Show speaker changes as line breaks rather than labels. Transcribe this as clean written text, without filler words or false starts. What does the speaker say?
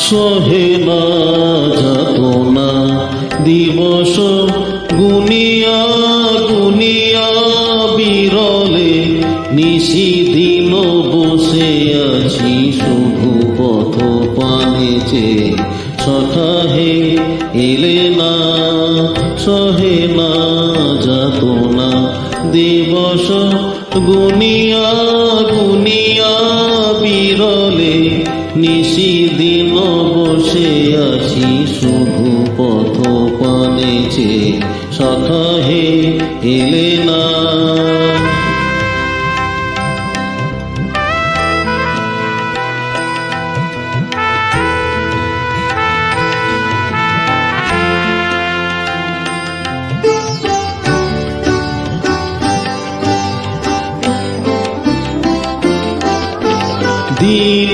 সহে না যাতনা দিবস গুনিয়া গুনিয়া বিরলে নিশিদিন বসে আছি শুধু পথ পানেছে সখা হে এলে না সহে না যাতনা দিবস গুনিয়া গুনিয়া বিরলে নিশিদিন বসে আছি শুধু পথ পানেছে সখা হে এলে না। দিন